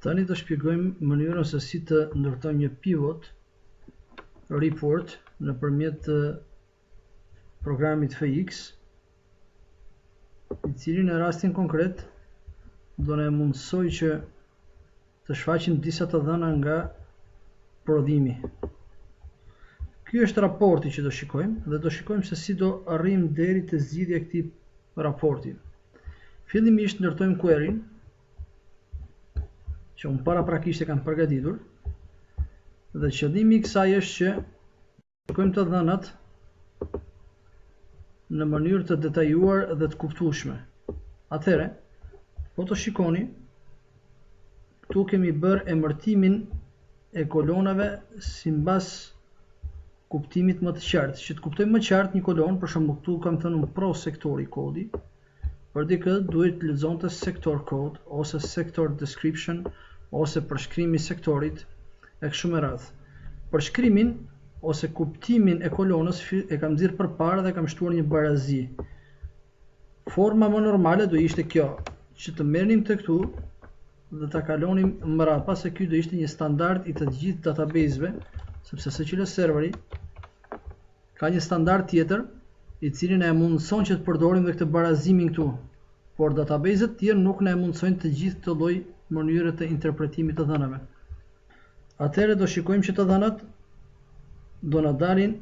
Tani do shpjegojmë mënyrën se si të ndërtojmë një pivot report nëpërmjet programit FX, i cili në rastin konkret do na mundsoj që të shfaqim disa të dhëna nga prodhimi. Ky është raporti që do shikojmë dhe do shikojmë se si do arrijmë deri te zgjidhja e këtij raporti. Fillimisht ndërtojmë query-n që unë paraprakisht e kam përgatitur, dhe qëllimi i kësaj është që shikojmë të dhënat në mënyrë të detajuar dhe të kuptueshme. Atëherë, po të shikoni, këtu kemi bërë emërtimin e kolonave sipas kuptimit më të qartë. Që të kuptojmë më qartë një kolon, për shembull këtu kam thënë un pro sektori kodi, për dikë duhet të lexonte sektor code ose sektor description ose përshkrimi i sektorit e kështu me radhë. Përshkrimin ose kuptimin e kolonës e kam nxjerr përpara dhe kam shtuar një barazi. Forma më normale do ishte kjo, që të merrnim të këtu dhe ta kalonim mbrapa, se ky do ishte një standard i të gjithë database-ve, sepse secili serveri ka një standard tjetër i cili na e mundson që të përdorim dhe këtë barazimin këtu, por database-et të tjerë nuk na e mundsojnë të gjithë këtë lloj mënyre të interpretimit të dhënave. Atëherë do shikojmë që të dhënat do na dalin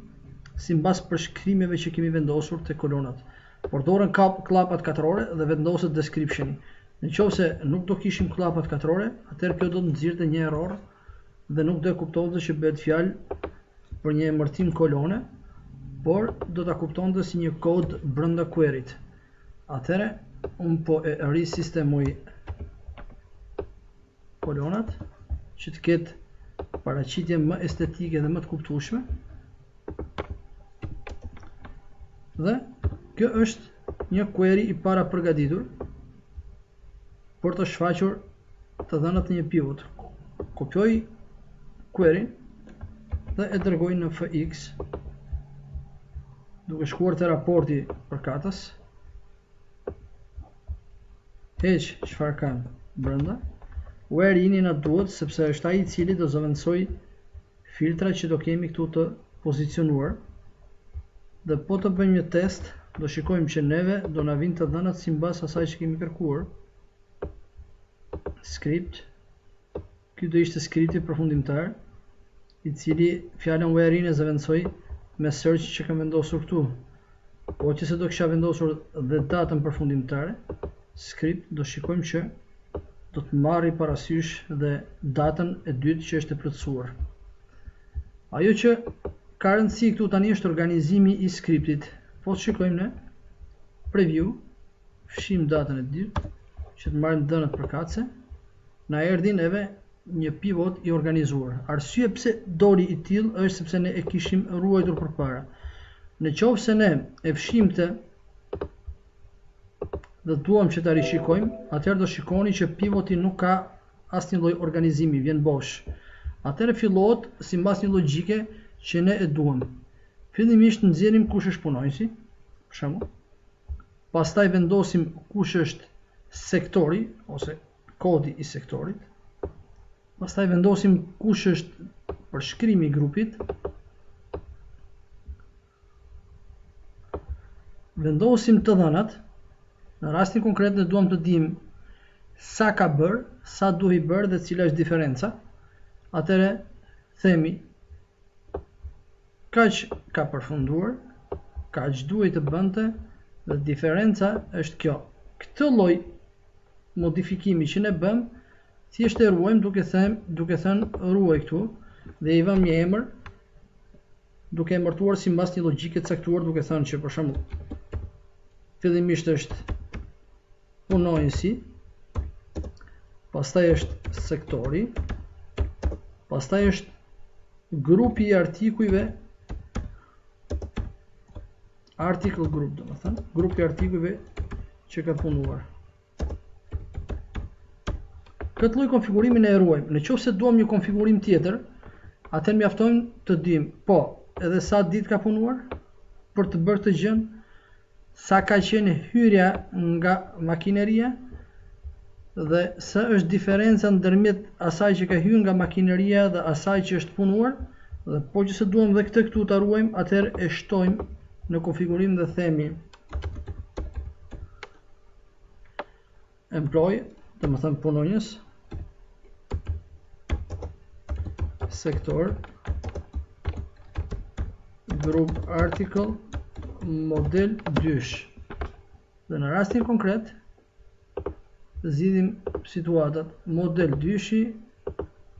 sipas përshkrimeve që kemi vendosur te kolonat. Përdoren klapat katrore dhe vendoset descriptioni. Nëse nuk do kishim klapat katrore, atëherë kjo do të nxjerrte një error dhe nuk do e kuptonte që bëhet fjalë për një emërtim kolone, por do ta kuptonte si një kod brenda query-t. Atëherë, unë po e risistemoj kolonat që të ketë paraqitje më estetike dhe më të kuptueshme. Dhe kjo është një query i para përgatitur për të shfaqur të dhënat në një pivot. Kopjoj query dhe e dërgoj në FX, duke shkuar te raporti përkatës, heq çfarë kam brenda. Where-in na duhet sepse është ai i cili do zëvendësoj filtrat që do kemi këtu të pozicionuar. Dhe po të bëjmë një test, do shikojmë që neve do na vinë të dhënat sipas asaj që kemi kërkuar. Script. Ky do ishte skripti përfundimtar, i cili fjalën where-in e zëvendësoj me search që kam vendosur këtu. Po që se do kisha vendosur dhe datën përfundimtare, script do shikojmë që do të marri parasysh dhe datën e dytë që është e plotësuar. Ajo që ka rëndësi këtu tani është organizimi i skriptit. Po të shikojmë në preview, fshim datën e dytë që të marrim dhënat përkatëse, na erdhi neve një pivot i organizuar. Arsye pse doli i tillë është sepse ne e kishim ruajtur përpara. Nëse ne e fshim këtë dhe duam që ta rishikojmë, atëherë do shikoni që pivoti nuk ka asnjë lloj organizimi, vjen bosh. Atëherë fillohet sipas një logjike që ne e duam. Fillimisht nxjerrim kush është punonjësi, për shembull. Pastaj vendosim kush është sektori ose kodi i sektorit. Pastaj vendosim kush është përshkrimi i grupit. Vendosim të dhënat. Në rastin konkret ne duam të dimë sa ka bër, sa duhet bër dhe cila është diferenca. Atëherë themi kaq ka përfunduar, kaq duhet të bënte dhe diferenca është kjo. Këtë lloj modifikimi që ne bëm, thjesht e ruajmë duke thënë ruaj këtu dhe i vëmë një emër duke emërtuar sipas një logjike të caktuar, duke thënë që për shembull fillimisht është punonjësi, pastaj është sektori, pastaj është grupi i artikujve, article group, domethënë, grupi i artikujve që ka punuar. Këtë lloj konfigurimin e ruajmë. Nëse duam një konfigurim tjetër, atëherë mjafton të dimë, po, edhe sa ditë ka punuar për të bërë të gjën, sa ka qenë hyrja nga makineria, dhe sa është diferenca ndërmjet asaj që ka hyrë nga makineria dhe asaj që është punuar, dhe po që se duam dhe këtë këtu ta ruajmë, atëherë e shtojmë në konfigurim dhe themi employee, dhe më thëmë punonjës, sektor, group article, model 2. Dhe në rastin konkret zgjidhim situatat model 2,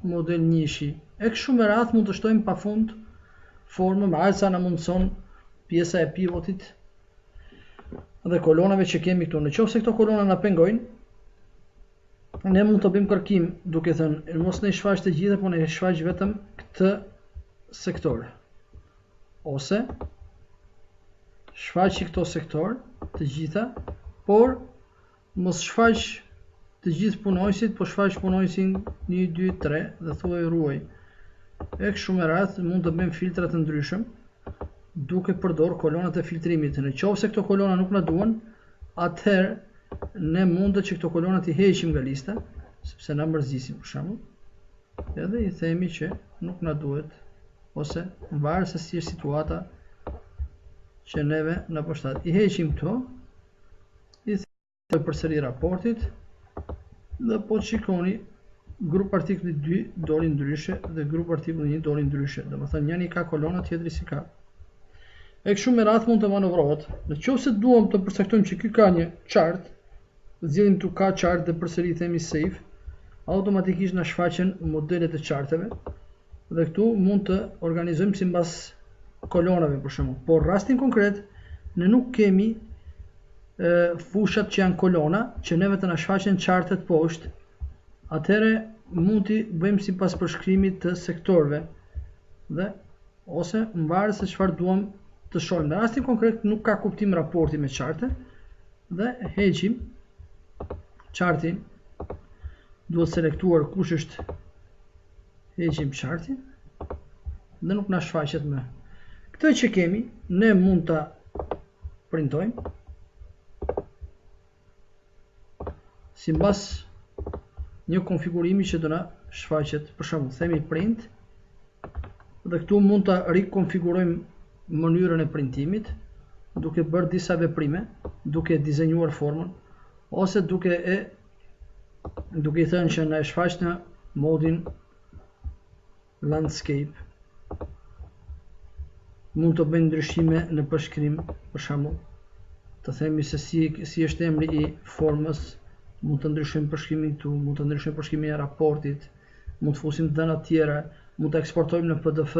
model 1. E kështu me radhë mund të shtojmë pafund formën me aq sa na mundson pjesa e pivotit dhe kolonave që kemi këtu. Nëse këto kolona na pengojnë, ne mund të bëjmë kërkim duke thënë mos ne shfaq të gjitha, por ne shfaq vetëm këtë sektor. Ose shfaqi këto sektor të gjitha, por mos shfaq të gjithë punojësit, po shfaq punojësin 1, 2, 3 dhe thuaj ruaj. E kështu me radhë mund të bëjmë filtra të ndryshëm duke përdor kolonat e filtrimit. Në qoftë se këto kolona nuk na duan, atëherë ne mundet që këto kolona t'i heqim nga lista, sepse na mërzisin për shembull. Edhe i themi që nuk na duhet, ose në varë se si është situata që neve na përshtat. I heqim këto, i themi përsëri raportit, dhe po të shikoni grup artikulli 2 doli ndryshe dhe grup artikulli 1 doli ndryshe. Dhe më thënë njëni ka kolona, tjetri si ka. E kështu me radhë mund të manovrohet. Nëse duam të përcaktojmë që ky ka një chart, zgjedhim tu ka chart dhe përsëri themi save, automatikisht na shfaqen modelet e charteve dhe këtu mund të organizojmë sipas kolonave për shembull. Por rastin konkret ne nuk kemi fushat që janë kolona që neve të na shfaqen chartet poshtë. Atëherë mund t'i bëjmë sipas përshkrimit të sektorëve dhe ose mbarë se çfarë duam të shohim. Në rastin konkret nuk ka kuptim raporti me charte dhe heqim chartin. Duhet selektuar kush është, heqim chartin dhe nuk na shfaqet më. Këtë që kemi ne mund ta printojmë sipas një konfigurimi që do na shfaqet. Për shembull, themi print dhe këtu mund ta rikonfigurojmë mënyrën e printimit duke bërë disa veprime, duke dizenjuar formën ose duke i thënë që na e shfaq në modin landscape. Mund të bëjmë ndryshime në përshkrim, për shembull, të themi se si është emri i formës, mund të ndryshojmë përshkrimin këtu, mund të ndryshojmë përshkrimin e raportit, mund të fusim dhëna të tjera, mund të eksportojmë në PDF,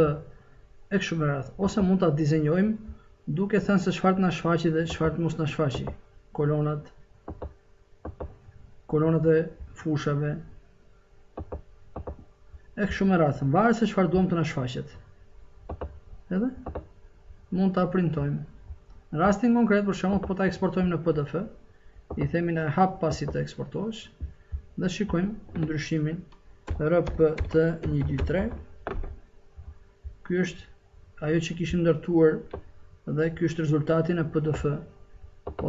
e kështu me radhë, ose mund ta dizenjojmë duke thënë se çfarë na shfaqi dhe çfarë mos na shfaqi. Kolonat e fushave, e kështu me radhë, varet se çfarë duam të na shfaqet. Edhe mund ta printojmë. Në rastin konkret, për shembull, po ta eksportojmë në PDF, i themi në hap pasi të eksportohesh dhe shikojmë ndryshimin RPT123. Ky është ajo që kishim ndërtuar dhe ky është rezultati në PDF,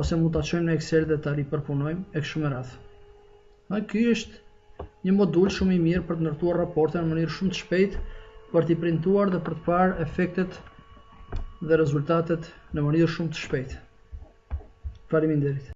ose mund ta çojmë në Excel dhe ta ripërpunojmë e kështu me radhë. Ky është një modul shumë i mirë për të ndërtuar raporte në mënyrë shumë të shpejtë, për t'i printuar dhe për të parë efektet dhe rezultatet në mënyrë shumë të shpejtë. Faleminderit.